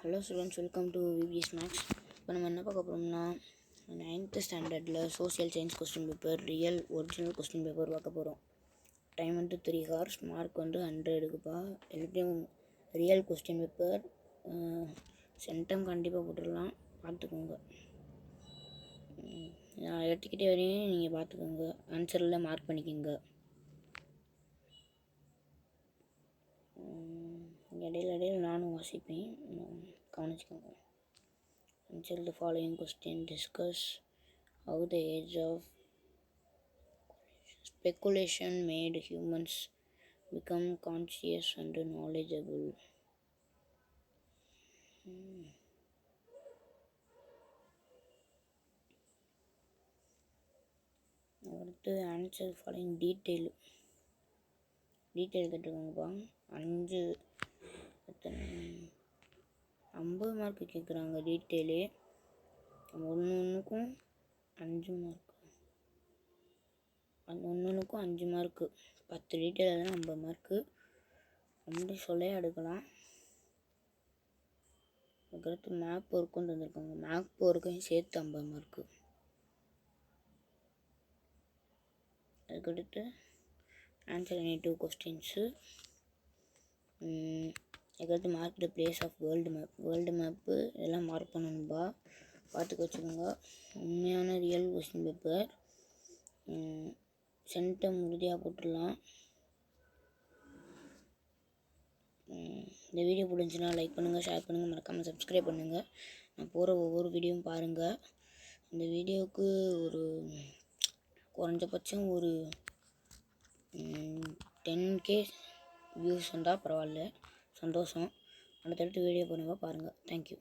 Hello students, welcome to VBS Maths. இப்போ நம்ம என்ன பார்க்க போகிறோம்னா 9th ஸ்டாண்டர்டில் social science question paper, real original question paper பார்க்க போகிறோம். டைம் 3 hours, மார்க் 100க்குப்பா. எல்லாத்தையும் ரியல் கொஸ்டின் பேப்பர் சென்டம் கண்டிப்பாக போட்டுடலாம், பார்த்துக்கோங்க. நான் எடுத்துக்கிட்டே வரையும் நீங்கள் பார்த்துக்கோங்க, ஆன்சரில் மார்க் பண்ணிக்கோங்க. இடையில நானும் வாசிப்பேன், கவனிச்சுக்கோங்க. Answer the following question. Discuss how the age of speculation made humans become conscious and knowledgeable. அடுத்து ஆன்சர் ஃபாலோயிங் டீட்டெயில் கேட்டுக்கோங்கப்பா. 50 மார்க்கு கேட்குறாங்க டீட்டெயிலு. ஒன்றுக்கும் 5 மார்க்கு, அந்த ஒன்றுக்கும் 5 மார்க்கு. 10 டீட்டெயில் தான் 50 மார்க்கு. அப்படி சொல்லே எடுக்கலாம். அதுக்கடுத்து மேப் ஒர்க்கும் தந்துருக்காங்க, மேப் ஒர்க்கையும் சேர்த்து 50 மார்க்கு. அதுக்கடுத்து ஆன்சர் எனி 2 கொஸ்டின்ஸு. அதுக்கடுத்து mark the place of world map இதெல்லாம் மார்க் பண்ணணும்பா, பார்த்துக்க வச்சுக்கோங்க. உண்மையான ரியல் கொஸ்டின் பேப்பர் சென்டம் உறுதியாக போட்டுடலாம். இந்த வீடியோ பிடிச்சுன்னா லைக் பண்ணுங்கள், ஷேர் பண்ணுங்கள், மறக்காமல் சப்ஸ்கிரைப் பண்ணுங்கள். நான் போகிற ஒவ்வொரு வீடியோவும் பாருங்கள். இந்த வீடியோவுக்கு ஒரு குறைஞ்சபட்சம் ஒரு 10K வியூஸ் வந்தால் பரவாயில்ல, சந்தோஷம். அடுத்தடுத்து வீடியோ பாருங்கள். தேங்க்யூ.